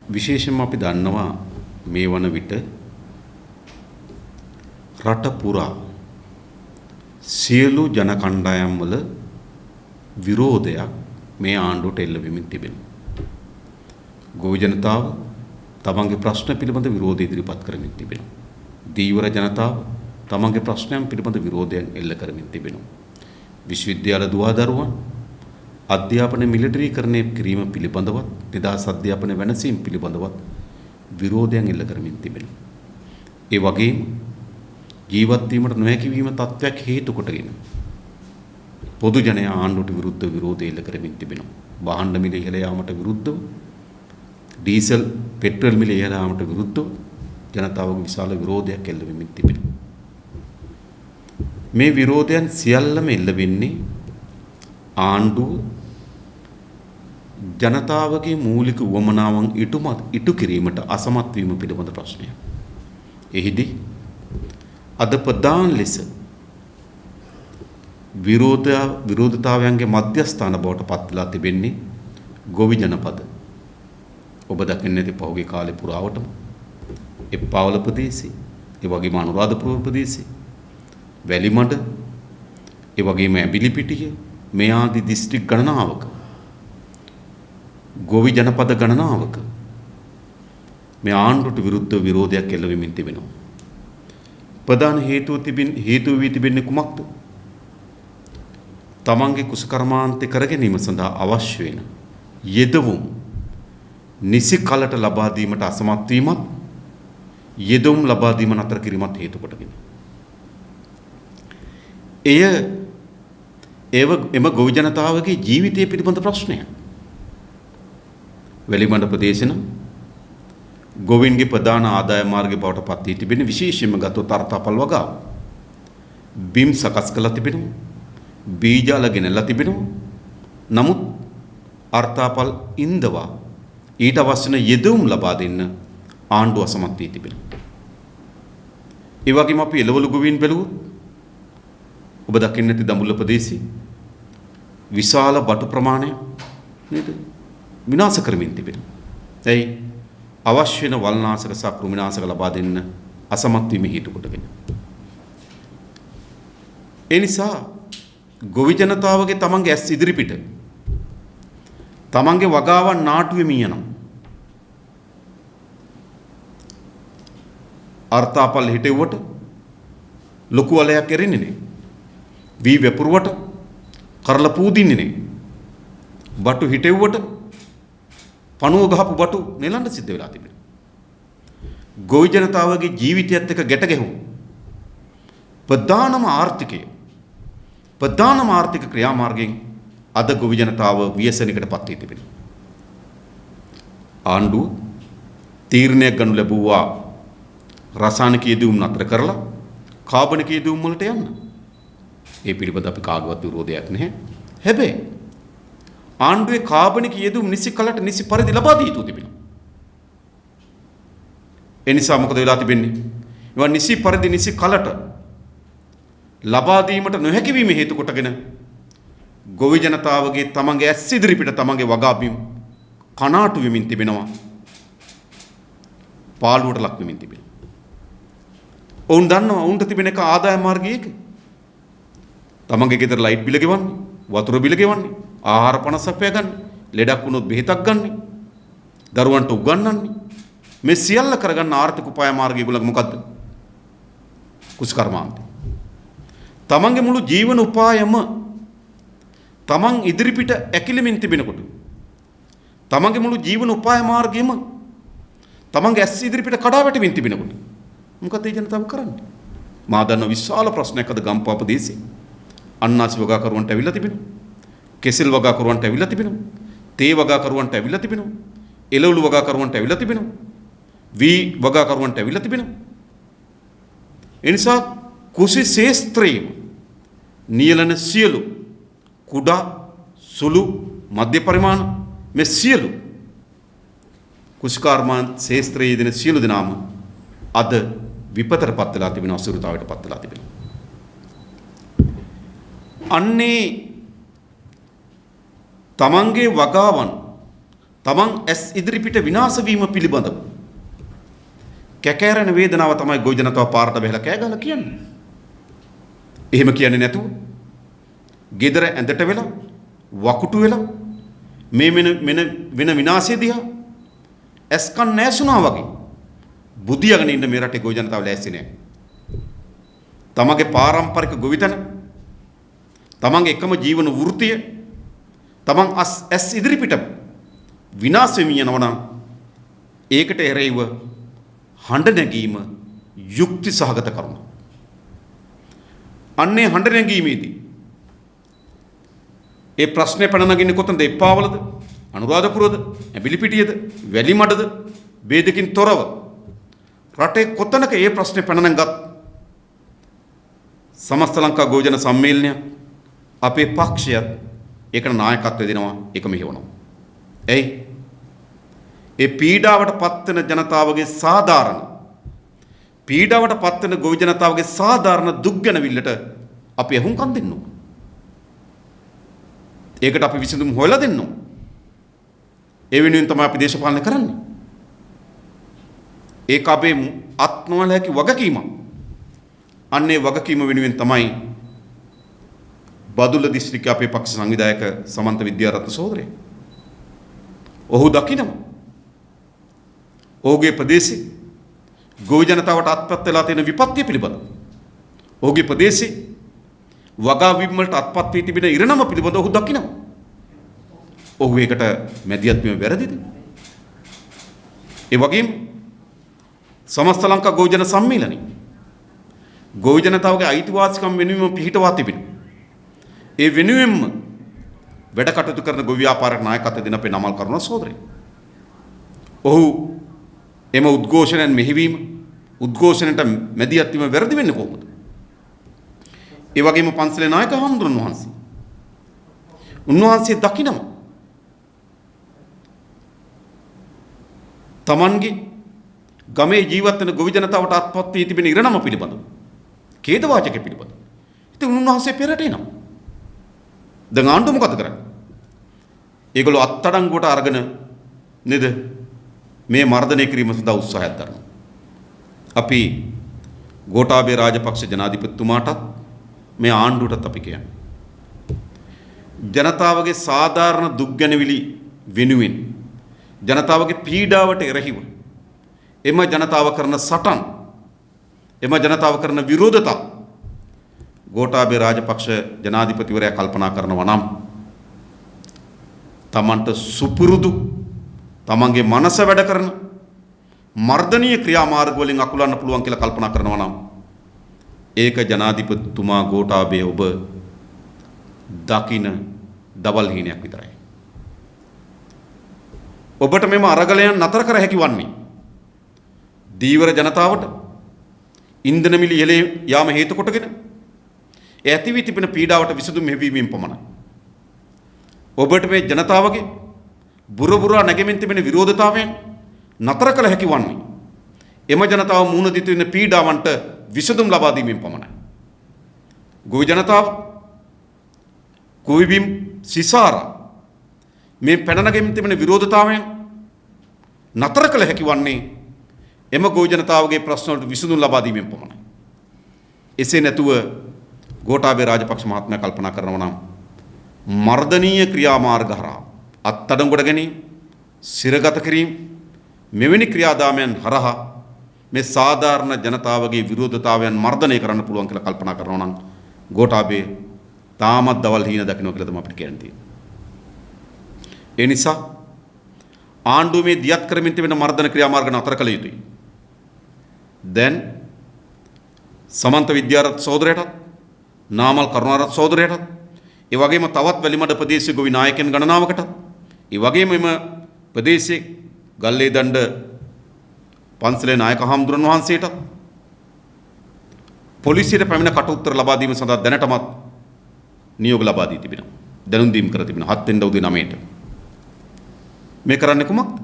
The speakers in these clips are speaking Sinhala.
විශේෂයෙන්ම අපි දන්නවා මේ වන විට රට පුරා සියලු ජන කණ්ඩායම් වල විරෝධයක් මේ ආණ්ඩුවට එල්ල වෙමින් තිබෙනවා. ගොවි ජනතාව තමන්ගේ ප්‍රශ්න පිළිබඳ විරෝධය ඉදිරිපත් කරමින් තිබෙනවා. දීවර ජනතාව තමන්ගේ ප්‍රශ්නයන් පිළිබඳ විරෝධයන් එල්ල කරමින් තිබෙනවා. විශ්වවිද්‍යාල දුවදරුවන් අධ්‍යාපන මිලිටරීකරණය කිරීම පිළිබඳවත් නිදහස් අධ්‍යාපන වෙනසීම් පිළිබඳවත් විරෝධයන් එල්ල කරමින් තිබෙනවා. ඒ වගේම ජීවත් වීමට නොහැකි වීම තත්ත්වයක් හේතු කොටගෙන පොදු ජනයා ආණ්ඩුවට විරුද්ධ විරෝධය එල්ල කරමින් තිබෙනවා. වාහන මිල ඉහළ යාමට විරුද්ධව, ඩීසල් පෙට්‍රල් මිල ඉහළ යාමට විරුද්ධව ජනතාවගේ විශාල විරෝධයක් එල්ල වෙමින් තිබෙනවා. මේ විරෝධයන් සියල්ලම එල්ල වෙන්නේ ආණ්ඩුව ජනතාවගේ මූලික උවමනාවන් ඉටු කිරීමට අසමත් වීම පිළිබඳ ප්‍රශ්නයක්. එහිදී අද ප්‍රධාන ලෙස විරෝධතාවයන්ගේ මධ්‍යස්ථාන බවට පත් වෙලා තිබෙන්නේ ගොවි ජනපද. ඔබ දකින්නේ නැති පහුගිය කාලේ පුරාවටම එප්පාවල ප්‍රදේශයේ, ඒ වගේම අනුරාධපුර ප්‍රදේශයේ, වැලිමඩ, ඒ වගේම ඇඹිලිපිටිය මේ ආදී දිස්ත්‍රික් ගණනාවක ගොවි ජනපද ගණනාවක මේ ආණ්ඩුවට විරුද්ධ විරෝධයක් එල්ල වෙමින් තිබෙනවා. ප්‍රධාන හේතුව වී තිබෙන්නේ කුමක්ද? තමන්ගේ කුසකර්මාන්තය කර ගැනීම සඳහා අවශ්‍ය වෙන යෙදවුම් නිසි කලට ලබා දීමට අසමත් වීමත්, යෙදවුම් ලබා දීම නතර කිරීමත් හේතු කොටගෙන. එම ගොවි ජනතාවගේ ජීවිතය පිළිබඳ ප්‍රශ්නය. වැලිමඩ ප්‍රදේශන ගොවින්ගේ ප්‍රධාන ආදාය මාර්ගය බවට පත් වී තිබෙන විශේෂයෙන්ම ගතොත් අර්ථාපල් වගාව. බිම් සකස් කරලා තිබෙනවා, බීජාල ගෙනල්ලා තිබෙනවා. නමුත් අර්ථාපල් ඉන්දවා ඊට අවශ්‍ය වෙන යෙදවුම් ලබා දෙන්න ආණ්ඩුව අසමත් වී තිබෙනවා. ඒ වගේම අපි එළවලු ගොවීන් බැලුවොත් ඔබ දකින්න ඇති දඹුල්ල ප්‍රදේශයේ විශාල බටු ප්‍රමාණයක් නේද විනාශ කරමින් තිබෙනවා. එයි අවශ්‍ය වෙන වල්නාශක සහ කෘමිනාශක ලබා දෙන්න අසමත් වීම හේතු කොටගෙන. ඒ නිසා ගොවි ජනතාවගේ තමන්ගේ ඇස් ඉදිරිපිට තමන්ගේ වගාවන් නාටු වෙමින් යනවා. අර්ථාපල් හිටෙව්වට ලොකු වලයක් එරින්නේ නේ. වී වැපුරුවට කරලා පූදින්නේ නේ. බටු හිටෙව්වට පණුව ගහපු බටු නෙලන්න සිද්ධ වෙලා තිබෙනවා. ගොවි ජනතාවගේ ජීවිතයත් එක්ක ගැට ගැහුණු ප්‍රධානම ආර්ථික ක්‍රියාමාර්ගයෙන් අද ගොවි ජනතාව ව්‍යසනයකට පත් වී තිබෙනවා. ආණ්ඩුව තීරණයක් ගනු ලැබුවා රසායනික යෙදවුම් නතර කරලා කාබනික යෙදවුම් වලට යන්න. ඒ පිළිබඳ අපි කාගවත් විරෝධයක් නැහැ. හැබැයි ආණ්ඩුවේ කාබනික යෙදවුම් නිසි කලට නිසි පරිදි ලබා දී යුතු තිබෙනවා. ඒ නිසා මොකද වෙලා තිබෙන්නේ? ඒවා නිසි පරිදි නිසි කලට ලබා දීමට නොහැකි වීම හේතු කොටගෙන ගොවි ජනතාවගේ තමන්ගේ ඇස් ඉදිරිපිට තමන්ගේ වගා බිම් කනාටු වෙමින් තිබෙනවා. පාළුවට ලක් වෙමින් තිබෙනවා. ඔවුන් දන්නවා ඔවුන්ට තිබෙන එක ආදාය මාර්ගයක. තමන්ගේ ගෙදර ලයිට් බිල ගෙවන්නේ, වතුර බිල ගෙවන්නේ, ආහාර පනසක් ගන්න, ලෙඩක් වුණොත් බෙහෙතක් ගන්න, දරුවන්ට උගන්වන්නේ. මේ සියල්ල කරගන්න ආර්ථික උපාය මාර්ගය ඒගොල්ලෝ මොකද්ද? කුසකර්මාන්තය. තමන්ගේ මුළු ජීවන උපායම තමන් ඉදිරිපිට ඇකිලෙමින් තිබෙනකොට, තමන්ගේ මුළු ජීවන උපාය මාර්ගයම තමන්ගේ ඇස් ඉදිරිපිට කඩා වැටෙමින් තිබෙනකොට මොකද ඒ ජනතාව කරන්නේ? මා දන්න විශාල ප්‍රශ්නයක් අද ගම්පහ ප්‍රදේශයේ අන්නාසි වගාකරුවන්ට ඇවිල්ලා තිබෙනවා. කෙසෙල් වගාකරුවන්ට ඇවිල්ලා තිබෙනවා. තේ වගාකරුවන්ට ඇවිල්ලා තිබෙනවා. එළවලු වගාකරුවන්ට ඇවිල්ලා තිබෙනවා. වී වගාකරුවන්ට ඇවිල්ලා තිබෙනවා. ඒ නිසා කුසි ශේස්ත්‍රයේම නියලන සියලු කුඩා සුළු මධ්‍ය පරිමාණ මේ සියලු කුෂ්කාර්මාන් ශේස්ත්‍රයේ දෙන සියලු දෙනාම අද විපතටපත් වෙලා තිබෙනවා, අසුරතාවයටපත් වෙලා තිබෙනවා. අන්නේ තමන්ගේ වගාවන් තමන් ඇස් ඉදිරිපිට විනාශ වීම පිළිබඳව කැකෑරෙන වේදනාව තමයි ගොවි ජනතාව පාරට බහලා කෑ ගහලා කියන්නේ. එහෙම කියන්නේ නැතුව ගෙදර ඇඳට වෙලා වකුටු වෙලා මේ වෙන විනාශය දිහා ඇස්කන් නැසුණා වගේ බුදියාගෙන ඉන්න මේ රටේ ගොවි ජනතාව ලෑස්ති නැහැ. තමගේ පාරම්පරික ගොවිතැන තමන්ගේ එකම ජීවන වෘත්තිය තමන් ඇස් ඉදිරිපිට විනාශ වෙමින් යනවා නම් ඒකට එරෙහිව හඬ නැගීම යුක්ති සහගත කරුණ. අන්නේ හඬ නැගීමේදී ඒ ප්‍රශ්නේ පැන නගින්නේ කොතනද? එප්පාවලද? අනුරාධපුරද? ඇඹිලිපිටියද? වැලිමඩද? ભેදකින් තොරව රටේ කොතනක ඒ ප්‍රශ්නේ පැන නගත් සමස්ත ලංකා ගෝජන සම්මේලනය අපේ පක්ෂයත් ඒකට නායකත්වය දෙනවා, ඒක මෙහෙවනවා. එයි ඒ පීඩාවට පත්වන ජනතාවගේ සාධාරණ පීඩාවට පත්වන ගොවි ජනතාවගේ සාධාරණ දුක් ගැනවිල්ලට අපි අහුම්කම් දෙන්න ඕන. ඒකට අපි විසඳුම් හොයලා දෙන්න ඕන. ඒ වෙනුවෙන් තමයි අපි දේශපාලනය කරන්නේ. ඒක අපේ අත්නවල හැකි වගකීමක්. අන්නේ වගකීම වෙනුවෙන් තමයි බදුල්ල දිස්ත්‍රික්කයේ අපේ පක්ෂ සංවිධායක සමන්ත විද්‍යාරත්න සහෝදරයා. ඔහු දකිනවා ඔහුගේ ප්‍රදේශේ ගොවි ජනතාවට අත්පත් වෙලා තියෙන විපත්‍ය පිළිබඳව. ඔහුගේ ප්‍රදේශේ වගා වීම වලට අත්පත් වී තිබෙන ඉරණම පිළිබඳව ඔහු දකිනවා. ඔහු ඒකට මැදිහත් වීම වැරදිද? ඒ වගේම සමස්ත ලංකා ගොවි ජන සම්මේලනයේ ගොවි ජනතාවගේ අයිතිවාසිකම් වෙනුවෙන් පිහිටවා තිබෙනවා. ඒ වෙනුවෙන්ම වැඩ කටයුතු කරන ගොවි ව්‍යාපාරක නායකත්වය දෙන අපේ නමල් කරුණා සහෝදරයා. ඔහු එම උද්ඝෝෂණයන් මෙහිවීම උද්ඝෝෂණයට මැදිහත් වීම වැරදි වෙන්නේ කොහොමද? ඒ වගේම පන්සලේ නායක හාමුදුරන් වහන්සේ උන්වහන්සේ දකිනවා තමන්ගේ ගමේ ජීවත් වෙන ගොවි ජනතාවට අත්පත් වී තිබෙන ඉරණම පිළිබඳව ඛේද වාචක පිළිබඳව. ඉතින් උන්වහන්සේ පෙරට එනවා. දැන් ආණ්ඩුව මොකද කරන්නේ? ඒගොල්ලෝ අත්අඩංගුවට අරගෙන නේද මේ මර්ධනය කිරීම සඳහා උත්සාහයක් දරනවා. අපි ගෝඨාභය රාජපක්ෂ ජනාධිපතිතුමාටත් මේ ආණ්ඩුවටත් අපි කියන්නේ ජනතාවගේ සාධාරණ දුක් ගැනවිලි වෙනුවෙන් ජනතාවගේ පීඩාවට එරෙහිව එම ජනතාව කරන සටන් එම ජනතාව කරන විරෝධතා ගෝඨාභය රාජපක්ෂ ජනාධිපතිවරයා කල්පනා කරනවා නම් තමන්ට සුපුරුදු තමන්ගේ මනස වැඩ කරන මර්ධනීය ක්‍රියාමාර්ග වලින් අකුලන්න පුළුවන් කියලා කල්පනා කරනවා නම් ඒක ජනාධිපතිතුමා ගෝඨාභය ඔබ දකින දවල් හීනයක් විතරයි. ඔබට මෙම අරගලයන් නතර කර හැකි වන්නේ දීවර ජනතාවට ඉන්ධන මිල ඉහළ යාම හේතු කොටගෙන ඇති වී තිබෙන පීඩාවට විසඳුම් ලැබීමෙන් පමණයි. ඔබට මේ ජනතාවගේ බුරබුරා නැගෙමින් තිබෙන විරෝධතාවයන් නතර කළ හැකි වන්නේ එම ජනතාව මුහුණ දී තිබෙන පීඩාවන්ට විසඳුම් ලබා දීමෙන් පමණයි. ගොවි ජනතාව කුවිබිම් සිසාරා මේ පැන නැගෙමින් තිබෙන විරෝධතාවයන් නතර කළ හැකි වන්නේ එම ගොවි ජනතාවගේ ප්‍රශ්න වලට විසඳුම් ලබා දීමෙන් පමණයි. එසේ නැතුව ගෝඨාභය රාජපක්ෂ මහත්මයා කල්පනා කරනවා නම් මර්ධනීය ක්‍රියාමාර්ග හරහා අත්අඩංගුවට ගැනීම, සිරගත කිරීම මෙවැනි ක්‍රියාදාමයන් හරහා මේ සාධාරණ ජනතාවගේ විරෝධතාවයන් මර්ධනය කරන්න පුළුවන් කියලා කල්පනා කරනවා නම් ගෝඨාභය තාමත් දවල් හීන දකින්න කියලා තමයි අපිට කියන්න තියෙන්නේ. ඒ නිසා ආණ්ඩුව මේ දියත් කරමින් තිබෙන මර්ධන ක්‍රියාමාර්ග නතර කළ යුතුයි. දැන් සමන්ත විද්‍යාරත් සහෝදරයටත් නාමල් කරුණාරත් සහෝදරයටත් ඒ වගේම තවත් වැලිමඩ ප්‍රදේශයේ ගොවි නායකයන් ගණනාවකටත් ඒ වගේම එම ප්‍රදේශයේ ගල්ලේ දණ්ඩ පන්සලේ නායක හාමුදුරන් වහන්සේටත් පොලිසියට පැමිණ කට උත්තර ලබා දීම සඳහා දැනටමත් නියෝග ලබා දී තිබෙනවා. දැනුම් දීම් කර තිබෙනවා 7 වෙනිදා උදේ 9ට. මේ කරන්නේ කුමක්ද?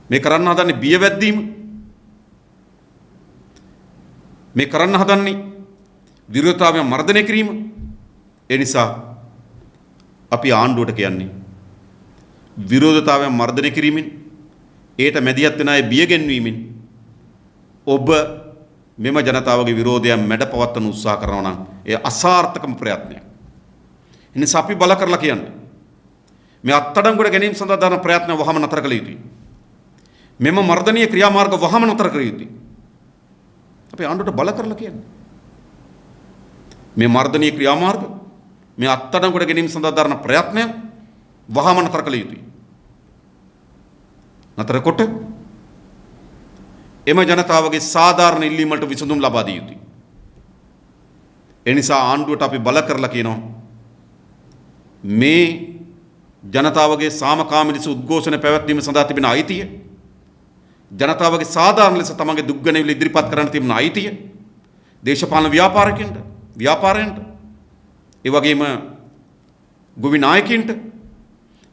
මේ කරන්න හදන්නේ බිය වැද්දීම. මේ කරන්න හදන්නේ විරෝධතාවය මර්ධනය කිරීම. ඒ නිසා අපි ආණ්ඩුවට කියන්නේ විරෝධතාවයන් මර්ධනය කිරීමෙන් ඒට මැදිහත් වෙන අය බියගෙන්වීමෙන් ඔබ මෙම ජනතාවගේ විරෝධයන් මැඩ පවත්වන උත්සාහ කරනවා නම් ඒ අසාර්ථකම ප්‍රයත්නයක්. එනිසා අපි බල කරලා කියන්නේ මේ අත්අඩංගුවට ගැනීම සඳහා දරන ප්‍රයත්න වහම නතර කළ යුතුයි. මෙම මර්ධනීය ක්‍රියාමාර්ග වහම නතර කළ යුතුයි. අපි ආණ්ඩුවට බල කරලා කියන්නේ මේ මර්ධනීය ක්‍රියාමාර්ග මේ අත්අඩංගුවට ගැනීම සඳහා දරන ප්‍රයත්නය වහම නතර කළ යුතුයි. නතර කොට එම ජනතාවගේ සාධාරණ ඉල්ලීම් වලට විසඳුම් ලබා දිය යුතුයි. ඒ නිසා ආණ්ඩුවට අපි බල කරලා කියනවා මේ ජනතාවගේ සාමකාමී ලෙස උද්ඝෝෂණ පැවැත්වීම සඳහා තිබෙන අයිතිය, ජනතාවගේ සාධාරණ ලෙස තමන්ගේ දුක් ගැනවිලි ඉදිරිපත් කරන්න තිබෙන අයිතිය දේශපාලන ව්‍යාපාරයන්ට ඒ වගේම ගොවි නායකයින්ට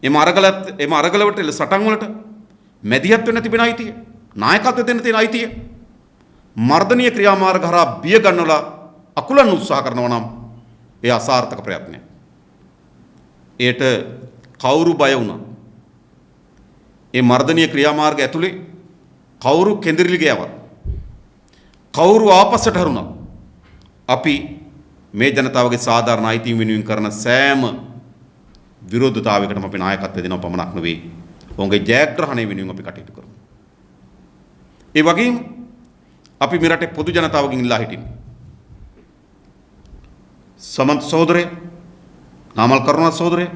එම අරගලවට සටන් වලට මැදිහත් වෙන්න තිබෙන අයිතිය, නායකත්වය දෙන්න තියෙන අයිතිය මර්ධනීය ක්‍රියාමාර්ග හරහා බිය ගන්නවලා අකුලන්න උත්සාහ කරනවා නම් ඒ අසාර්ථක ප්‍රයත්නයක්. ඒට කවුරු බය වුණා? ඒ මර්ධනීය ක්‍රියාමාර්ග ඇතුලේ කවුරු කෙඳිරිලි ගෑවත්, කවුරු ආපස්සට හරුණා, අපි මේ ජනතාවගේ සාධාරණ අයිතීන් වෙනුවෙන් කරන සෑම විරෝධතාවයකටම අපි නායකත්වය දෙනවා පමණක් නෙවෙයි, ඔවුන්ගේ ජයග්‍රහණය වෙනුවෙන් අපි කටයුතු කරමු. ඒ වගේම අපි මේ රටේ පොදු ජනතාවගෙන් ඉල්ලා හිටින්නේ සමන්ත සහෝදරය, නාමල් කරුණාරත්න සහෝදරය,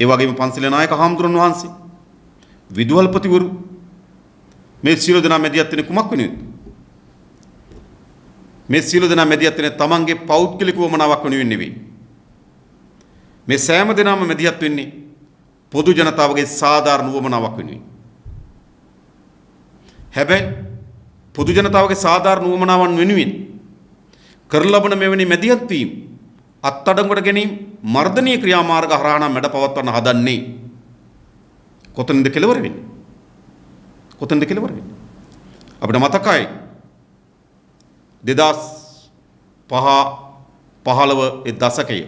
ඒ වගේම පන්සලේ නායක හාමුදුරන් වහන්සේ, විදුහල්පතිවරු මේ සියලු දෙනා මැදිහත් වෙන්නේ කුමක් වෙනුවෙන්ද? මේ සියලු දෙනා මැදිහත් වෙන්නේ තමන්ගේ පෞද්ගලික වමනාවක් වෙනුවෙන් නෙවෙයි. මේ සෑම දෙනාම මැදිහත් වෙන්නේ පොදු ජනතාවගේ සාධාරණ වමනාවක් වෙනුවෙන්. හැබැයි පොදු ජනතාවගේ සාධාරණ වමනාවන් වෙනුවෙන් කරන ලබන මෙවැනි මැදිහත් වීම අත්අඩංගුවට ගැනීම මර්ධනීය ක්‍රියාමාර්ග හරහා නම් මැඩ පවත්වන්න හදන්නේ කොතනද කෙලවර වෙන්නේ? කොතනද කෙලවර වෙන්නේ? අපිට මතකයි 2005-15 ඒ දශකයේ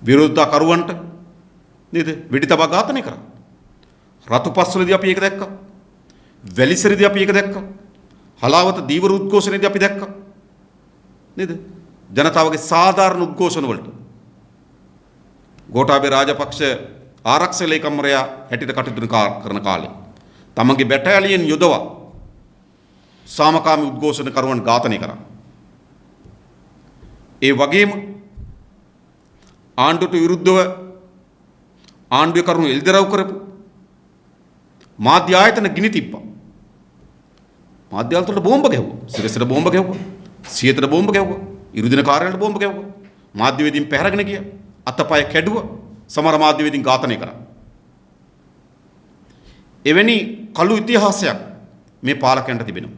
විරෝධතාකරුවන්ට නේද වෙඩි තබා ඝාතනය කරා. රතුපස්වලදී අපි ඒක දැක්කා. වැලිසරදී අපි ඒක දැක්කා. හලාවත දීවර උද්ඝෝෂණයේදී අපි දැක්කා. නේද? ජනතාවගේ සාධාරණ උද්ඝෝෂණ වලට ගෝඨාභය රාජපක්ෂ ආරක්ෂක ලේකම්වරයා හැටියට කටයුතු කරන කාලේ තමන්ගේ බැටාලියන් යොදවා සාමකාමී උද්ඝෝෂණ කරුවන් ඝාතනය කරා. ඒ වගේම ආණ්ඩුවට විරුද්ධව ආණ්ඩුවේ කරුණු එල්දරව් කරපු මාධ්‍ය ආයතන ගිනි තිබ්බා. මාධ්‍ය ආයතන වලට බෝම්බ ගැහුවා. සිරසට බෝම්බ ගැහුවා. සියතට බෝම්බ ගැහුවා. ඉරුදින කාර්යාලයට බෝම්බ ගැහුවා. මාධ්‍යවේදීන් පැහැරගෙන ගියා. අතපය කැඩුවා. සමහර මාධ්‍යවේදීන් ඝාතනය කරා. එවැනි කළු ඉතිහාසයක් මේ පාලකයන්ට තිබෙනවා.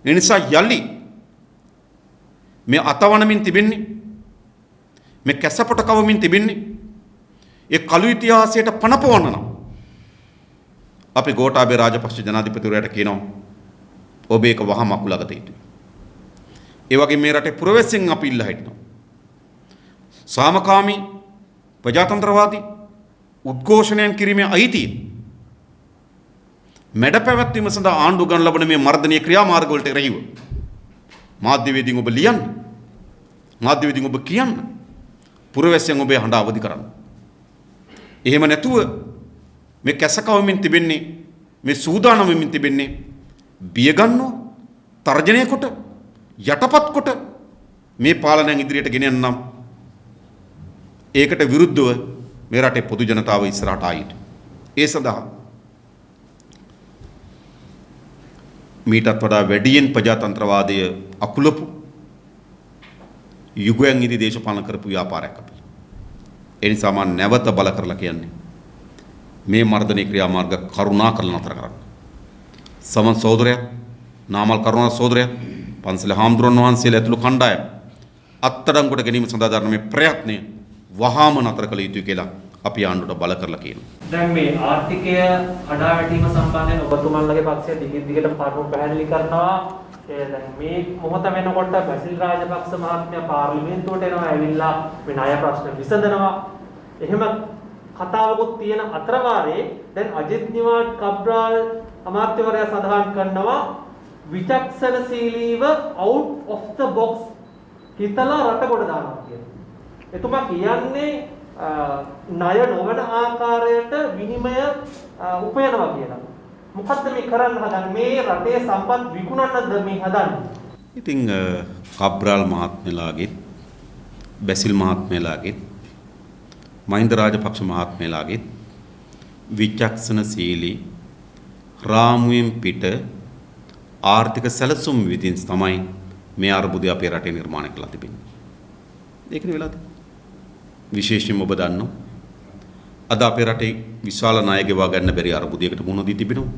ඒ නිසා යලි මේ අතවනමින් තිබෙන්නේ, මේ කැසපොට කවමින් තිබෙන්නේ ඒ කළු ඉතිහාසයට පනපවන්න නම් අපි ගෝඨාභය රාජපක්ෂ ජනාධිපතිවරයාට කියනවා ඔබ ඒක වහම අකුලගත යුතුයි. ඒ වගේ මේ රටේ පුරවැසියන් අපි ඉල්ලා හිටිනවා. සාමකාමී ප්‍රජාතන්ත්‍රවාදී උද්ඝෝෂණයන් කිරීමේ අයිතිය මැඩ පැවැත්වීම සඳහා ආණ්ඩුව ගන්න ලබන මේ මර්ධනීය ක්‍රියාමාර්ග වලට එරෙහිව මාධ්‍යවේදීන් ඔබ ලියන්න, මාධ්‍යවේදීන් ඔබ කියන්න, පුරවැසියන් ඔබේ හඬ අවදි කරන්න. එහෙම නැතුව මේ කැසකවමින් තිබෙන්නේ, මේ සූදානම් වෙමින් තිබෙන්නේ බිය ගන්නව, තර්ජනය කොට, යටපත් කොට මේ පාලනයන් ඉදිරියට ගෙන යන්නම් ඒකට විරුද්ධව මේ රටේ පොදු ජනතාව ඉස්සරහට ආයිත්. ඒ සඳහා මීටත් වඩා වැඩියෙන් ප්‍රජාතන්ත්‍රවාදය අකුලපු යුගයන් ඉදි දේශපාලන කරපු ව්‍යාපාරයක් අපි. ඒ නිසා මම නැවත බල කරලා කියන්නේ මේ මර්ධනීය ක්‍රියාමාර්ග කරුණාකරලා නතර කරන්න. සමන් සහෝදරයා, නාමල් කරුණාරත්න සහෝදරයා, පන්සලේ හාමුදුරන් වහන්සේලා ඇතුළු කණ්ඩායම අත්අඩංගුවට ගැනීම සඳහා දරන මේ ප්‍රයත්නය වහාම නතර කළ යුතුයි කියලා අපි ආණ්ඩුවට බල කරලා කියනවා. දැන් මේ ආර්ථිකය කඩාවැටීම සම්බන්ධයෙන් ඔබතුමන්ලගේ පක්ෂය දිගට කරුණු පැහැදිලි කරනවා. දැන් මේ මොහොත වෙනකොට බැසිල් රාජපක්ෂ මහත්මයා පාර්ලිමේන්තුවට එනවා, ඇවිල්ලා මේ ණය ප්‍රශ්න විසඳනවා. එහෙම කතාවකුත් තියෙන අතර වාරේ දැන් අජිත් නිවාඩ් කබ්‍රාල් අමාත්‍යවරයා සඳහන් කරනවා විචක්ෂණශීලීව out of the box හිතලා රට කොට දානවා කියලා. එතුමා කියන්නේ ණය නොවන ආකාරයට විනිමය උපයනවා කියලා. මොකද්ද මේ කරන්න හදන්නේ? මේ රටේ සම්පත් විකුණන්නද මේ හදන්නේ? ඉතින් කබ්‍රාල් මහත්මයාගේ බැසිල් මහත්මයාගේ මහින්ද රාජපක්ෂ මහත්මයාගේ විචක්ෂණශීලී රාමුවෙන් පිට ආර්ථික සැලසුම් විදිහින් තමයි මේ අර්බුදය අපේ රටේ නිර්මාණය කරලා තිබෙන්නේ. ඒකනේ වෙලා තියෙන්නේ. විශේෂයෙන්ම ඔබ දන්නවා අද අපේ රටේ විශාල ණය ගෙවා ගන්න බැරි අර්බුදයකට මුහුණ දී තිබෙනවා.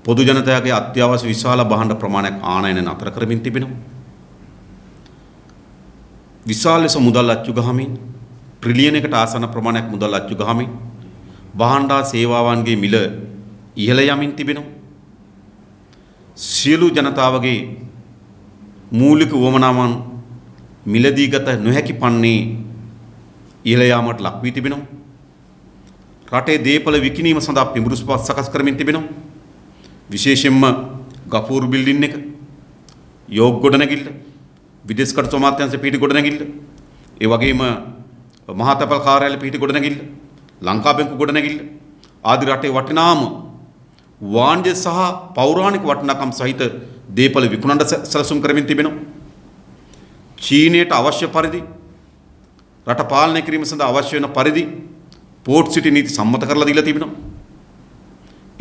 පොදු ජනතාවගේ අත්‍යවශ්‍ය විශාල භාණ්ඩ ප්‍රමාණයක් ආනයන නතර කරමින් තිබෙනවා. විශාල ලෙස මුදල් අච්චු ගහමින් ට්‍රිලියනයකට ආසන්න ප්‍රමාණයක් මුදල් අච්චු ගහමින් භාණ්ඩ සේවාවන්ගේ මිල ඉහළ යමින් තිබෙනවා. සියලු ජනතාවගේ මූලික වමනාවන් මිලදී ගත නොහැකි පන්නේ ඉහළ යාමට ලක් වී තිබෙනවා. රටේ දේපල විකිණීම සඳහා පිඹුරුස්පත් සකස් කරමින් තිබෙනවා. විශේෂයෙන්ම ගෆූර් බිල්ඩින් එක, යෝග් ගොඩනැගිල්ල, විදේශ කටයුතු අමාත්‍යාංශ පිහිටි ගොඩනැගිල්ල, ඒ වගේම මහතපල් කාර්යාලය පිහිටි ගොඩනැගිල්ල, ලංකා බැංකුව ගොඩනැගිල්ල ආදී රටේ වටිනාම වාණිජ සහ පෞරාණික වටිනාකම් සහිත දේපල විකුණන්න සැලසුම් කරමින් තිබෙනවා. චීනයට අවශ්‍ය පරිදි රට පාලනය කිරීම සඳහා අවශ්‍ය වෙන පරිදි පෝට් සිටි නීති සම්මත කරලා දීලා තිබෙනවා.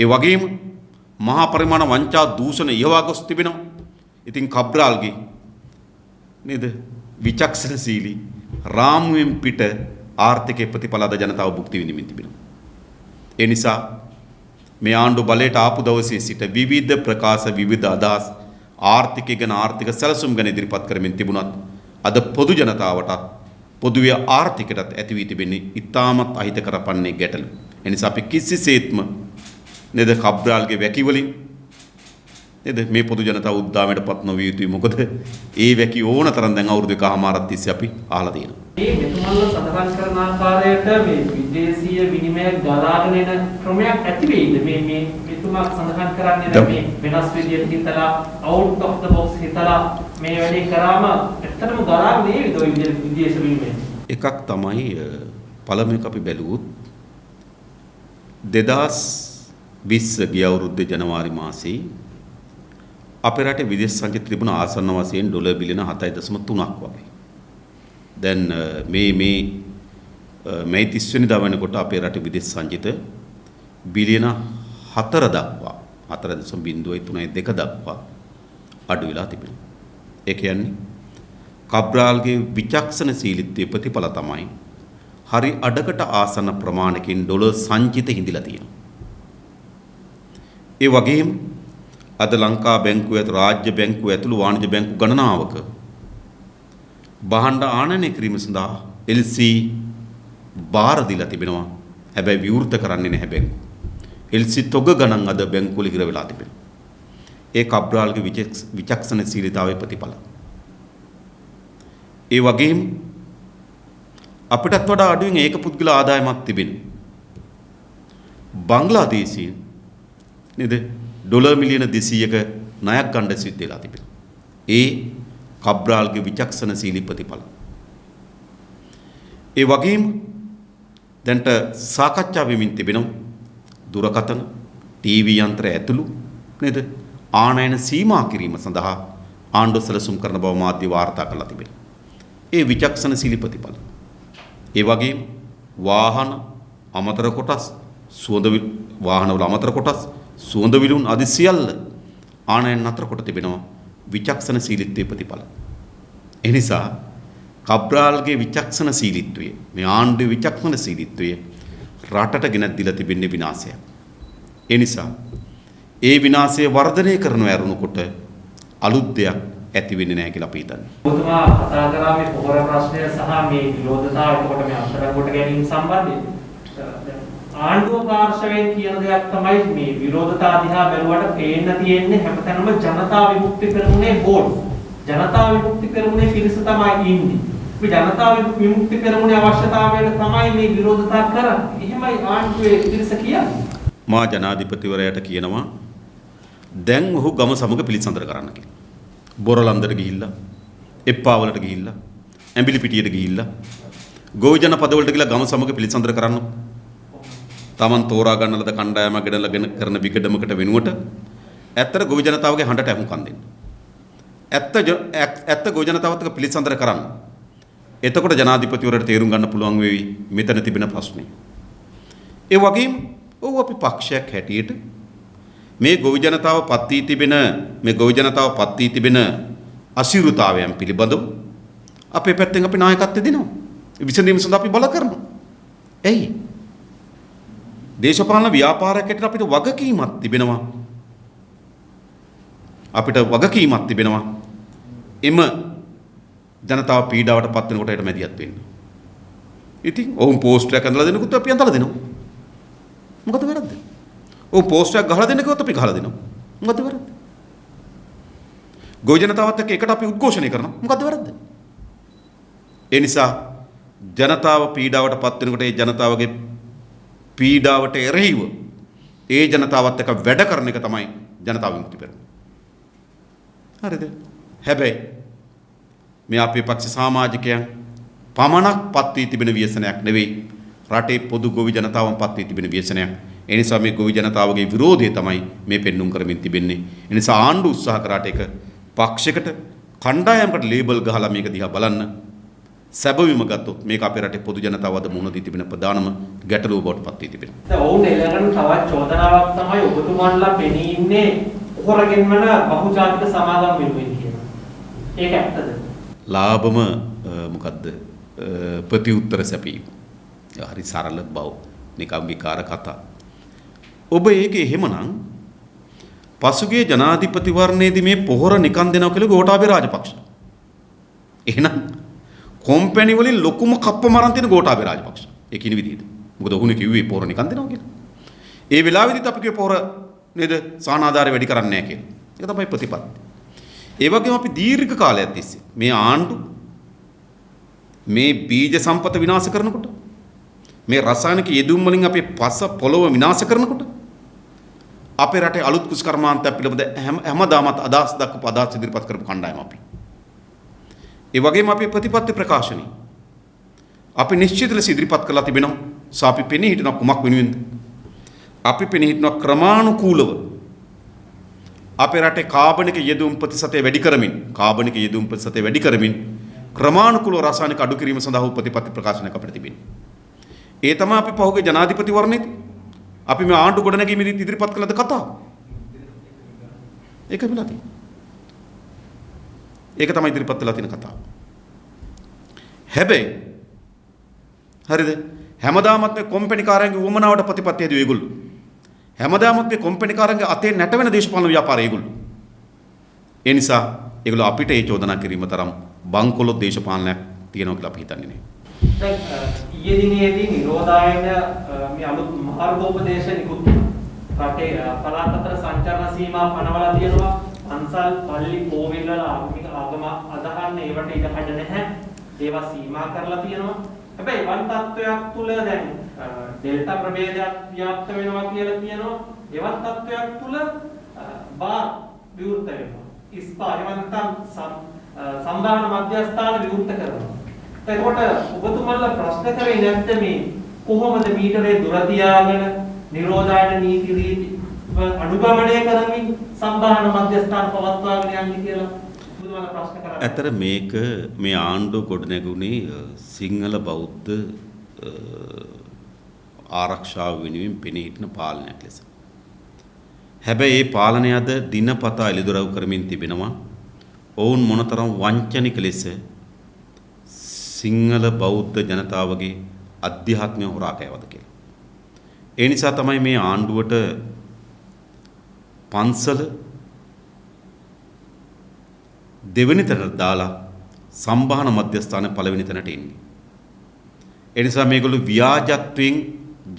ඒ වගේම මහා පරිමාණ වංචා දූෂණ ඉහවා ගොස් තිබෙනවා. ඉතින් කබ්‍රාල්ගේ නේද විචක්ෂණශීලී රාමුවෙන් පිට ආර්ථිකයේ ප්‍රතිඵල අද ජනතාව භුක්ති විඳින්න තිබෙනවා. ඒ නිසා මේ ආණ්ඩු බලයට ආපු දවසේ සිට විවිධ ප්‍රකාශ විවිධ අදහස් ආර්ථිකය ගැන ආර්ථික සැලසුම් ගැන ඉදිරිපත් කරමින් තිබුණත් අද පොදු ජනතාවටත් පොදුවේ ආර්ථිකයටත් ඇති වී තිබෙන්නේ ඉතාමත් අහිතකර පන්නේ ගැටලු. ඒ නිසා අපි කිසිසේත්ම නේද කබ්‍රාල්ගේ වැකිවලින් නේද මේ පොදු ජනතාව උද්දාමයටපත් නොවිය යුතුයි. මොකද ඒ වැකි ඕන තරම් දැන් අවුරුදු 1කමාරක් තිස්සේ අපි අහලා තියෙනවා. මේ මෙතුමන්ලා සඳහන් කරන ආකාරයට මේ විදේශීය විනිමය ගලාගෙන එන ක්‍රමයක් ඇති වෙයිද? මේ මෙතුමා සඳහන් කරන්නේ මේ වෙනස් විදියට හිතලා out of the box හිතලා මේ වැඩේ කරාම ඇත්තටම ගලාගෙන නේද ඔය විදේශ විනිමය? එකක් තමයි පළමුවෙන් අපි බැලුවොත් 2020 ගිය අවුරුද්දේ ජනවාරි මාසයේ අපේ රටේ විදේශ සංචිත තිබුණ ආසන්න වශයෙන් ඩොලර් බිලියන 7.3ක් වගේ. දැන් මේ 30 වෙනිදා වෙනකොට අපේ රටේ විදේශ සංචිත බිලියන 4 දක්වා 4.032 දක්වා අඩු වෙලා තිබෙනවා. ඒ කියන්නේ කබ්‍රාල්ගේ විචක්ෂණශීලීත්වයේ ප්‍රතිඵල තමයි හරි අඩකට ආසන්න ප්‍රමාණකින් ඩොලර් සංචිත හිඳිලා තියෙනවා. ඒ වගේම අද ලංකා බැංකුව ඇතුළු රාජ්‍ය බැංකුව ඇතුළු වාණිජ බැංකු ගණනාවක භාණ්ඩ ආනයනය කිරීම සඳහා LC බාර දීලා තිබෙනවා. හැබැයි විවෘත කරන්නේ නැහැ බැංකුව. LC තොග ගණන් අද බැංකුවල ඉර වෙලා තිබෙනවා. ඒ කබ්‍රාල්ගේ විචක්ෂණශීලීතාවයේ ප්‍රතිඵල. ඒ වගේම අපිටත් වඩා අඩුවෙන් ඒක පුද්ගල ආදායමක් තිබෙනවා. බංග්ලාදේශයේ නේද ඩොලර් මිලියන 200ක ණයක් ගන්න සිද්ධ වෙලා තිබෙනවා. ඒ කබ්‍රාල්ගේ විචක්ෂණශීලී ප්‍රතිඵල. ඒ වගේම දැන්ට සාකච්ඡා වෙමින් තිබෙනවා දුරකථන ටීවී යන්ත්‍ර ඇතුළු නේද ආනයන සීමා කිරීම සඳහා ආණ්ඩුව සැලසුම් කරන බව මාධ්‍ය වාර්තා කරලා තිබෙනවා. ඒ විචක්ෂණශීලී ප්‍රතිඵල. ඒ වගේම වාහන අමතර කොටස් වාහනවල අමතර කොටස් සුවඳ විලුන් ආදී සියල්ල ආනයන අතර කොට තිබෙනවා විචක්ෂණශීලීත්වයේ ප්‍රතිඵල. ඒ නිසා කබ්‍රාල්ගේ විචක්ෂණශීලීත්වය මේ ආණ්ඩුවේ විචක්ෂණශීලීත්වය රටට ගෙනත් දීලා තිබෙන්නේ විනාශයක්. ඒ නිසා ඒ විනාශය වර්ධනය කරනව ඇරුණුකොට අලුත් දෙයක් ඇති වෙන්නේ නැහැ කියලා අපි හිතන්නේ. ඔබතුමා කතා කරා මේ පොහොර ප්‍රශ්නය සහ මේ විරෝධතාව එතකොට මේ අත්තරංගොට ගැනීම සම්බන්ධයෙන් ආණ්ඩුව පාර්ශවයෙන් කියන දෙයක් තමයි මේ විරෝධතා දිහා බැලුවට පේන්න තියෙන්නේ හැමතැනම ජනතා විමුක්ති පෙරමුණේ බෝඩ්. ජනතා විමුක්ති පෙරමුණේ පිරිස තමයි ඉන්නේ. මේ ජනතා විමුක්ති පෙරමුණේ අවශ්‍යතාවයට තමයි මේ විරෝධතා කරන්නේ. එහෙමයි ආණ්ඩුවේ පිරිස කියන්නේ. මා ජනාධිපතිවරයාට කියනවා දැන් ඔහු ගම සමග පිළිසඳර කරන්න කියලා. බොරලන්දට ගිහිල්ලා, එප්පාවලට ගිහිල්ලා, ඇඹිලි පිටියට ගිහිල්ලා, ගෝවි ජනපදවලට ගිහිල්ලා ගම සමග පිළිසඳර කරන්න. Taman තෝරා ගන්න ලද කණ්ඩායමක් ගෙනල්ලා කරන විකඩමකට වෙනුවට ඇත්තට ගෝවි ජනතාවගේ හඬට අහුම්කම් දෙන්න. ඇත්ත ගෝවි ජනතාවත් එක්ක පිළිසඳර කරන්න. එතකොට ජනාධිපතිවරයාට තේරුම් ගන්න පුළුවන් වෙවි මෙතන තිබෙන ප්‍රශ්නේ. ඒ වගේම ඔව් අපි පක්ෂයක් හැටියට මේ ගොවි ජනතාව පත් වී තිබෙන අසිරුතාවයන් පිළිබඳව අපේ පැත්තෙන් අපි නායකත්වය දෙනවා. විසඳීම සඳහා අපි බල කරනවා. එයි දේශපාලන ව්‍යාපාරයක් හැටියට අපිට වගකීමක් තිබෙනවා. එම ජනතාව පීඩාවට පත් වෙනකොට ඒකට මැදිහත් වෙන්න. ඉතින් ඔවුන් පෝස්ට් එකක් අඳලා දෙනකොට අපි අඳලා දෙනවා. මොකද වැරද්ද? ඔව් පෝස්ට් එකක් ගහලා දෙන්න කිව්වොත් අපි ගහලා දෙනවා. මොකද වැරද්ද? ගොවි ජනතාවත් එක්ක එකට අපි උද්ඝෝෂණය කරනවා. මොකද වැරද්ද? ඒ නිසා ජනතාව පීඩාවට පත් වෙනකොට ඒ ජනතාවගේ පීඩාවට එරෙහිව ඒ ජනතාවත් එක්ක වැඩ කරන එක තමයි ජනතා විමුක්ති පෙරමුණ. හරිද? හැබැයි මේ අපේ පක්ෂ සමාජිකයන් පමණක් පත් වී තිබෙන ව්‍යසනයක් නෙවෙයි. රටේ පොදු ගොවි ජනතාවන් පත් වී තිබෙන ව්‍යසනයක්. ඒ නිසා මේ ගොවි ජනතාවගේ විරෝධය තමයි මේ පෙන්눔 කරමින් තිබෙන්නේ. ඒ නිසා ආණ්ඩුව උත්සාහ කරාට ඒක පක්ෂයකට කණ්ඩායමකට ලේබල් ගහලා මේක දිහා බලන්න. සැබවින්ම ගත්තොත් මේක අපේ රටේ පොදු ජනතාව අද මුහුණ දී තිබෙන ප්‍රධානම ගැටලුව බවට පත් වී තිබෙනවා. දැන් ඔවුන් එළගෙන තවත් චෝදනාවක් තමයි ඔබතුමාන්ලා පෙනී ඉන්නේ හොරගෙන්වන බහුජාතික සමාගම් වෙනුවෙන් කියනවා. ඒක ඇත්තද? ලාභම මොකද්ද? ප්‍රතිඋත්තර සැපීම. හරි සරල බව නිකම් විකාර කතා. ඔබ ඒකේ එහෙමනම් පසුගිය ජනාධිපතිවරණයේදී මේ පොහොර නිකන් දෙනවා කියලා ගෝඨාභය රාජපක්ෂ. එහෙනම් කොම්පැනි වලින් ලොකුම කප්ප මරන් තියෙන ගෝඨාභය රාජපක්ෂ. ඒ කියන විදිහට. මොකද ඔහුනේ කිව්වේ පොහොර නිකන් දෙනවා කියලා. ඒ වෙලාවෙදිත් අපි කිව්වේ පොහොර නේද සානාධාරය වැඩි කරන්නේ නැහැ කියලා. ඒක තමයි ප්‍රතිපත්ති. ඒ වගේම අපි දීර්ඝ කාලයක් තිස්සේ මේ ආණ්ඩු මේ බීජ සම්පත විනාශ කරනකොට මේ රසායනික යෙදුම් වලින් අපේ පස පොළොව විනාශ කරනකොට අපේ රටේ අලුත් කුෂ්කර්මාන්තයක් පිළිබඳ හැමදාමත් අදහස් දක්වපු අදහස් ඉදිරිපත් කරපු කණ්ඩායම අපි. ඒ වගේම අපේ ප්‍රතිපත්ති ප්‍රකාශනي අපි නිශ්චිත ලෙස ඉදිරිපත් කරලා තිබෙනවා. අපි පෙනී හිටිනවා කුමක් වෙනුවෙන්ද? අපි පෙනී හිටිනවා ක්‍රමානුකූලව අපේ රටේ කාබනික යෙදුම් ප්‍රතිශතය වැඩි කරමින් ක්‍රමානුකූලව රසායනික අඩු කිරීම සඳහා ප්‍රතිපත්ති ප්‍රකාශනයක් අපිට තිබෙනවා. ඒ තමයි අපි පහුගිය ජනාධිපතිවරණයේදී අපි මේ ආණ්ඩු ගොඩනැගීමේදී ඉදිරිපත් කළද කතාව. ඒක වෙලා තියෙනවා. ඒක තමයි ඉදිරිපත් වෙලා තියෙන කතාව. හැබැයි හරිද? හැමදාමත් මේ කොම්පැනි කාරයන්ගේ උවමනාවට ප්‍රතිපත්තිය දී ඒගොල්ලෝ. හැමදාමත් මේ කොම්පැනි කාරයන්ගේ අතේ නැටවෙන දේශපාලන ව්‍යාපාරය ඒගොල්ලෝ. ඒ නිසා ඒගොල්ලෝ අපිට ඒ චෝදනා කිරීම තරම් බංකොලොත් දේශපාලනයක් තියෙනවා කියලා අපි හිතන්නේ නැහැ. දැන් ඊයේ දිනේදී නිරෝධායන මේ අලුත් මාර්ගෝපදේශ නිකුත් වුණා. රටේ පළාත් අතර සංචරණ සීමා පනවලා තියෙනවා. පන්සල්, පල්ලි, කෝවිල් වල ආගම අදහන්න ඒවට ඉඩකඩ නැහැ. ඒවා සීමා කරලා තියෙනවා. හැබැයි වන් තත්වයක් තුල දැන් ඩෙල්ටා ප්‍රභේදයක් ව්‍යාප්ත වෙනවා කියලා කියනවා. එවන් තත්වයක් තුල බාර් විවෘත වෙනවා. ඉස්පා එවන්තම් සම්භාවන මධ්‍යස්ථාන විවෘත කරනවා. එතකොට ඔබතුමාලා ප්‍රශ්න කරේ නැත්නම් මේ කොහොමද මීටරේ දුර තියාගෙන නිරෝධායන නීති රීති අනුගමනය කරමින් සම්භාවන මධ්‍යස්ථාන පවත්වාගෙන යන්නේ කියලා ඔබතුමාලා ප්‍රශ්න කරා. ඇතර මේක මේ ආණ්ඩුව ගොඩනැගුණේ සිංහල බෞද්ධ ආරක්ෂාව වෙනුවෙන් පෙනී සිටින පාලනයක් ලෙස. හැබැයි මේ පාලනය අද දිනපතා එළිදරව් කරමින් තිබෙනවා. ඔවුන් මොනතරම් වංචනික ලෙස සිංහල බෞද්ධ ජනතාවගේ අධ්‍යාත්මය හොරා කෑවද කියලා. ඒ නිසා තමයි මේ ආණ්ඩුවට පන්සල දෙවෙනි තැනට දාලා සම්භාවන මධ්‍යස්ථාන පළවෙනි තැනට එන්නේ. ඒ නිසා මේගොල්ලෝ ව්‍යාජත්වයෙන්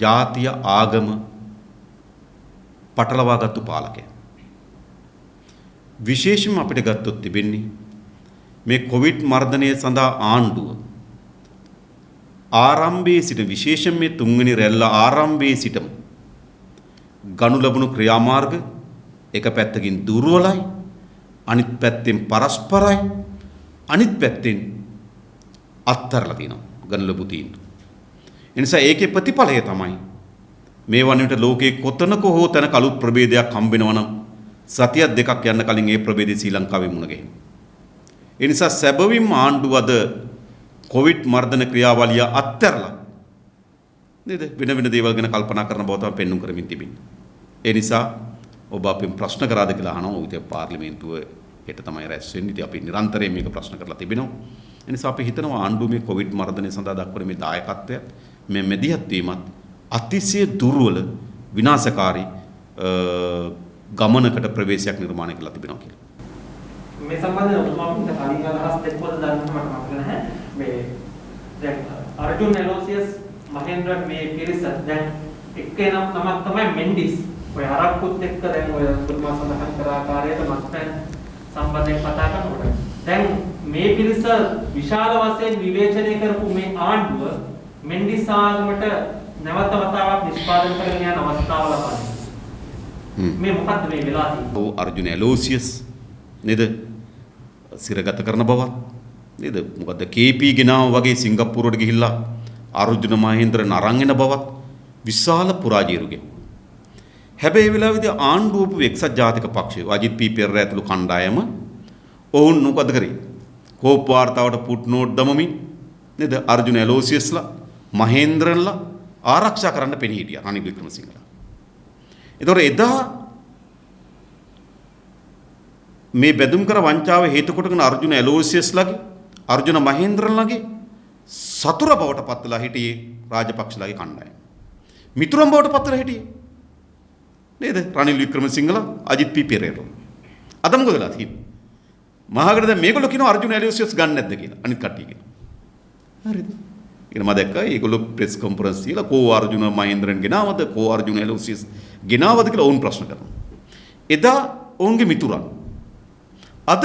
ජාතිය ආගම පටලවාගත්තු පාලකයන්. විශේෂයෙන්ම අපිට ගත්තොත් තිබෙන්නේ මේ කොවිඩ් මර්ධනය සඳහා ආණ්ඩුව ආරම්භයේ සිට විශේෂයෙන් මේ තුන්වෙනි රැල්ල ආරම්භයේ සිටම ගනු ලැබුණු ක්‍රියාමාර්ග එක පැත්තකින් දුර්වලයි, අනිත් පැත්තෙන් පරස්පරයි, අනිත් පැත්තෙන් අත්තරලා තියෙනවා ගනු ලැබු තීන්දුව. ඒ නිසා ඒකේ ප්‍රතිඵලය තමයි මේ වන්විට ලෝකයේ කොතනක හෝ තැනක අලුත් ප්‍රභේදයක් හම්බ වෙනවා නම් සතියක් දෙකක් යන්න කලින් ඒ ප්‍රභේදය ශ්‍රී ලංකාවේ මුණ ගැහෙනවා. ඒ නිසා සැබවින්ම ආණ්ඩුව අද කොවිඩ් මර්ධන ක්‍රියාවලිය අත්හැරලා නේද වෙන වෙන දේවල් ගැන කල්පනා කරන බව තමයි පෙන්වුම් කරමින් තිබෙන්නේ. ඒ නිසා ඔබ අපෙන් ප්‍රශ්න කරාද කියලා අහනවා. උදේ පාර්ලිමේන්තුව හෙට තමයි රැස් වෙන්නේ. ඉතින් අපි නිරන්තරයෙන් මේක ප්‍රශ්න කරලා තිබෙනවා. ඒ නිසා අපි හිතනවා ආණ්ඩුව මේ කොවිඩ් මර්ධනය සඳහා දක්වන මේ දායකත්වය මේ මැදිහත් වීමත් අතිශය දුර්වල විනාශකාරී ගමනකට ප්‍රවේශයක් නිර්මාණය කරලා තිබෙනවා කියලා. මේ සම්බන්ධව ඔබතුමාට කලින් අදහස් දෙකවල දාන්න මට මතක නැහැ. මේ දැන් අර්ජුන් එලෝසියස් මහේන්ද්‍ර මේ පිරිස දැන් එක්කෙනා නමක් තමයි මෙන්ඩිස්. ඔය අරක්කුත් එක්ක දැන් ඔය ඔබතුමා සඳහන් කර ආකාරයට මත්පැන් සම්බන්ධයෙන් කතා කරනකොට දැන් මේ පිරිස විශාල වශයෙන් විවේචනය කරපු මේ ආණ්ඩුව මෙන්ඩිස් ආගමට නැවත වතාවක් නිෂ්පාදනය කරගෙන යන අවස්ථාව ලබන්නේ. මේ මොකද්ද මේ වෙලා තියෙන්නේ? ඔව් අර්ජුන එලෝසියස් නේද? සිරගත කරන බවත් නේද? මොකද KP ගෙනාව වගේ සිංගප්පූරුවට ගිහිල්ලා අර්ජුන මහේන්ද්‍රන් අරන් එන බවත් විශාල පුරාජේරුගේ. හැබැයි ඒ වෙලාවේදී ආණ්ඩුව එක්සත් ජාතික පක්ෂය අජිත් පී පෙරේරා ඇතුළු කණ්ඩායම ඔවුන් මොකද කරේ? කෝප් වාර්තාවට පුට් නෝට් දමමින් නේද? අර්ජුන එලෝසියස්ලා මහේන්ද්‍රන්ලා ආරක්ෂා කරන්න පෙනී හිටියා රනිල් වික්‍රමසිංහලා. ඒතකොට එදා මේ බෙදුම් කර වංචාව හේතු කොටගෙන අර්ජුන එලෝසියස්ලාගේ අර්ජුන මහේන්ද්‍රන්ලාගේ සතුර බවට පත්වලා හිටියේ රාජපක්ෂලාගේ කණ්ඩායම. මිතුරන් බවට පත්වලා හිටියේ නේද? රනිල් වික්‍රමසිංහලා අජිත් පී පෙරේරා. අද මොකද වෙලා තියෙන්නේ? මහාගඩ දැන් මේගොල්ලෝ කියනවා අර්ජුන එලෝසියස් ගන්න නැද්ද කියලා. අනිත් කට්ටිය කියනවා. හරිද? ඊට මම දැක්කා ඒගොල්ලෝ ප්‍රෙස් කොන්ෆරන්ස් තියලා කෝ අර්ජුන මහේන්ද්‍රන් ගෙනාවද කෝ අර්ජුන එලෝසියස් ගෙනාවද කියලා ඔවුන් ප්‍රශ්න කරනවා. එදා ඔවුන්ගේ මිතුරන් අද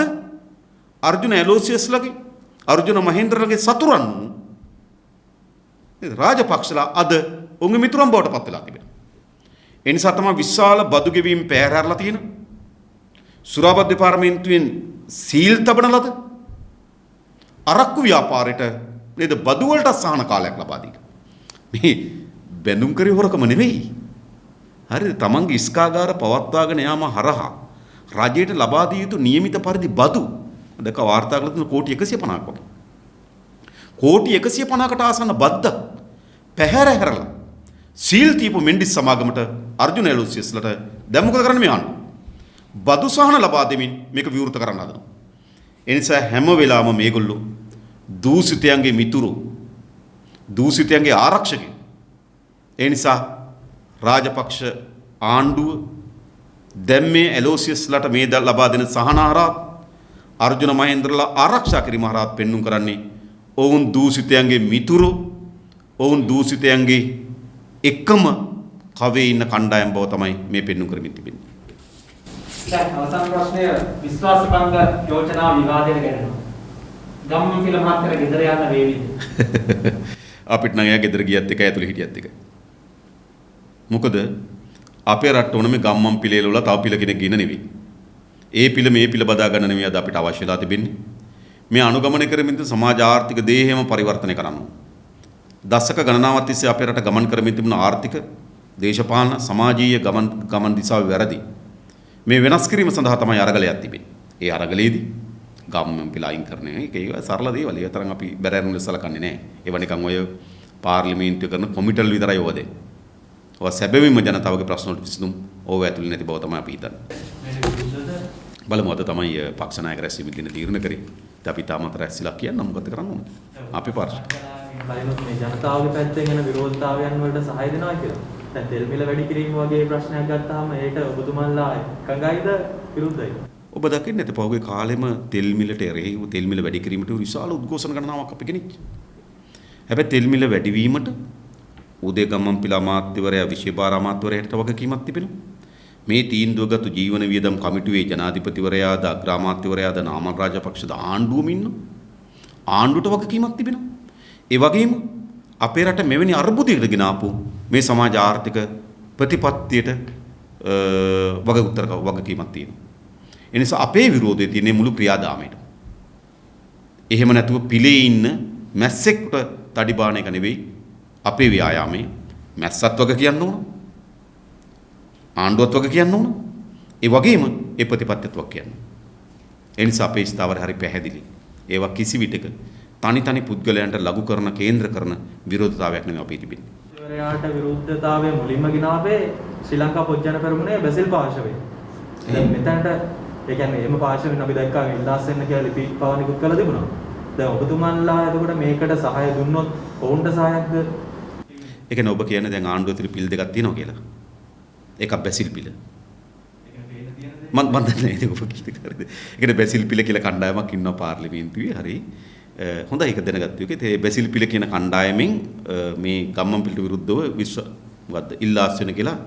අර්ජුන එලෝසියස්ලාගේ අර්ජුන මහේන්ද්‍රන්ගේ සතුරන් රාජපක්ෂලා අද ඔවුන්ගේ මිතුරන් බවට පත් වෙලා තිබෙනවා. ඒ නිසා තමයි විශාල බදු ගෙවීම් පැහැරලා තියෙන සුරාබත් දෙපාර්තමේන්තුවෙන් සීල් තබන ලද අරක්කු ව්‍යාපාරයට නේද බදු වලට සහන කාලයක් ලබා දීලා. මේ බැඳුම් කරේ හොරකම නෙවෙයි. හරිද? තමන්ගේ ඉස්කාගාර පවත්වාගෙන යාම හරහා රජයට ලබා දිය යුතු නියමිත පරිදි බදු දැක වාර්තා කළ තියෙන කෝටි 150ක් වගේ. කෝටි 150කට ආසන්න බද්දක් පැහැර හැරලා සීල් තීපු මෙන්ඩිස් සමාගමට අර්ජුන එලෝසියස්ලට දැන් මොකද කරන්නේ මේ ආණ්ඩුව? බදු සහන ලබා දෙමින් මේක විවෘත කරන්න හදනවා. ඒ නිසා හැම වෙලාවම මේගොල්ලෝ දූෂිතයන්ගේ මිතුරු දූෂිතයන්ගේ ආරක්ෂකයෝ. ඒ නිසා රාජපක්ෂ ආණ්ඩුව දැන් මේ එලෝසියස්ලට මේ ලබා දෙන සහනාරාත් අර්ජුන මහේන්ද්‍රලා ආරක්ෂා කිරීම හරහා පෙන්눔 කරන්නේ ඔවුන් දූෂිතයන්ගේ මිතුරු ඔවුන් දූෂිතයන්ගේ එකම කවේ ඉන්න කණ්ඩායම් බව තමයි මේ පෙන්눔 කරමින් තිබෙන්නේ. දැන් අවසාන ප්‍රශ්නය විශ්වාසභංග යෝජනා විවාදයට ගැටෙනවා. ගම්මන් කියලා මහත්තයා ගෙදර යන්න වේවිද? අපිට නම් එයා ගෙදර ගියත් එකයි ඇතුලේ හිටියත් එකයි. මොකද අපේ රට ඕන මේ ගම්මන් පිළිල වල තව පිළ කෙනෙක් ඉන්න නෙවෙයි. ඒ පිළ මේ පිළ බදා ගන්න නෙවෙයි අද අපිට අවශ්‍ය වෙලා තිබෙන්නේ. මේ අනුගමනය කරමින් සමාජ ආර්ථික දේහයම පරිවර්තනය කරන්න. දශක ගණනාවක් තිස්සේ අපේ රට ගමන් කරමින් තිබුණ ආර්ථික, දේශපාලන, සමාජීය ගමන් දිශාව වැරදි. මේ වෙනස් කිරීම සඳහා තමයි අරගලයක් තිබෙන්නේ. ඒ අරගලයේදී ගම්මන් පිළ අයින් කරන එක ඒක සරල දේවල්. ඒ තරම් අපි බැරෑරුම් ලෙස සලකන්නේ නැහැ. ඒව නිකන් ඔය පාර්ලිමේන්තුවේ කරන කොමිටල් විතරයි ඕවා දෙන්නේ. ඔය සැබවින්ම ජනතාවගේ ප්‍රශ්න වලට විසඳුම් ඕව ඇතුළේ නැති බව තමයි අපි හිතන්නේ. බලමු අද තමයි පක්ෂ නායක රැස්වීම දින තීරණය කරේ. අපි තාමත් රැස්සිලා කියන්න මොකද කරන්න ඕන? අපි පාර්ශ්ව. මේ ජනතාවගේ පැත්තෙන් එන විරෝධතාවයන් වලට සහාය දෙනවා කියලා. දැන් තෙල් මිල වැඩි කිරීම වගේ ප්‍රශ්නයක් ගත්තාම ඒක ඔබතුමන්ලා එකඟයිද විරුද්ධයිද? ඔබ දකින්නේ නැති පහුගිය කාලෙම තෙල් මිලට එරෙහිව තෙල් මිල වැඩි කිරීමට විශාල උද්ඝෝෂණ ගණනාවක් අපි ගෙනිච්ච. හැබැයි තෙල් මිල වැඩිවීමට උදේ ගම්මන් පිළ අමාත්‍යවරයා විශේෂ අමාත්‍යවරයාට වගකීමක් තිබෙනවා. මේ තීන්දුවගත් ජීවන වියදම් කමිටුවේ ජනාධිපතිවරයාද අග්‍රාමාත්‍යවරයාද නාමල් රාජපක්ෂද ආණ්ඩුවම ඉන්නවා. ආණ්ඩුවට වගකීමක් තිබෙනවා. ඒ වගේම අපේ රට මෙවැනි අර්බුදයකට ගෙන ආපු මේ සමාජ ආර්ථික ප්‍රතිපත්තියට වගකීමක් තියෙනවා. ඒ නිසා අපේ විරෝධය තියෙන්නේ මුළු ක්‍රියාදාමයට. එහෙම නැතුව පිළේ ඉන්න මැස්සෙක්ට තඩි බාන එක නෙවෙයි අපේ ව්‍යායාමයේ. මැස්සත් වග කියන්න ඕන. ආණ්ඩුවත් වග කියන්න ඕන. ඒ වගේම ඒ ප්‍රතිපත්තියත් වග කියන්න. ඒ නිසා අපේ ස්ථාවර හරි පැහැදිලි. ඒවා කිසි විටක තනි පුද්ගලයන්ට ලඝු කරන කේන්ද්‍ර කරන විරෝධතාවයක් නෙවෙයි අපේ තිබෙන්නේ. ඉවරයාට විරුද්ධතාවය මුලින්ම ගෙනාවේ ශ්‍රී ලංකා පොජ්ජන පෙරමුණේ බැසිල් පාර්ශවය. දැන් මෙතනට ඒ කියන්නේ එහෙම පාර්ශවෙන් අපි දැක්කා ඉල්ලාස් වෙන්න කියලා ලිපි පවා නිකුත් කරලා තිබුණා. දැන් ඔබතුමන්ලා එතකොට මේකට සහාය දුන්නොත් ඔවුන්ට සහායක්ද? ඒ කියන්නේ ඔබ කියන්නේ දැන් ආණ්ඩුව තුල පිල් දෙකක් තියෙනවා කියලා. එකක් බැසිල් පිල. මම දන්නේ ඒක ඔබ කියන කාරණේ. ඒකට බැසිල් පිල කියලා කණ්ඩායමක් ඉන්නවා පාර්ලිමේන්තුවේ. හරි. හොඳයි ඒක දැනගත්තු එක. ඒ බැසිල් පිල කියන කණ්ඩායමෙන් මේ ගම්මන් පිලට විරුද්ධව මොකද්ද ඉල්ලාස් වෙන කියලා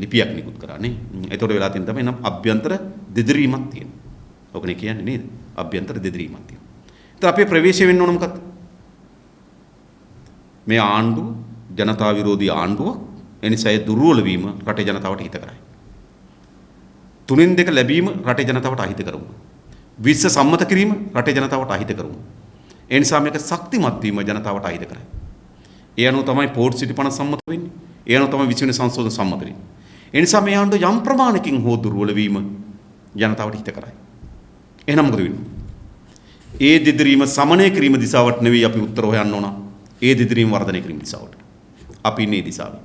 ලිපියක් නිකුත් කරානේ. ඒතකොට වෙලා තියෙන තමයි නම් අභ්‍යන්තර දෙදරීමක් තියෙනවා. ඔකනේ කියන්නේ නේද? අභ්‍යන්තර දෙදරීමක් තියෙනවා. ඒතර අපේ ප්‍රවේශය වෙන්න ඕන මොකක්ද? මේ ආණ්ඩුව ජනතා විරෝධී ආණ්ඩුවක්. ඒ නිසා ඒ දුර්වල වීම රටේ ජනතාවට හිත කරයි. 3/2 ලැබීම රටේ ජනතාවට අහිත කරමු. විශ්ව සම්මත කිරීම රටේ ජනතාවට අහිත කරමු. ඒ නිසා මේක ශක්තිමත් වීම ජනතාවට අහිත කරයි. ඒ අනුව තමයි පෝර්ට් සිටි 50 සම්මත වෙන්නේ. ඒ අනුව තමයි 20 වෙනි සංශෝධන සම්මත වෙන්නේ. ඒ නිසා මේ ආණ්ඩුව යම් ප්‍රමාණකින් හෝ දුර්වල වීම ජනතාවට හිත කරයි. එහෙනම් මොකද වෙන්නේ? ඒ දෙදරීම සමනය කිරීම දිශාවට නෙවෙයි අපි උත්තර හොයන්න ඕන. ඒ දෙදරීම වර්ධනය කිරීම දිශාවට. අපි ඉන්නේ දිශාවේ.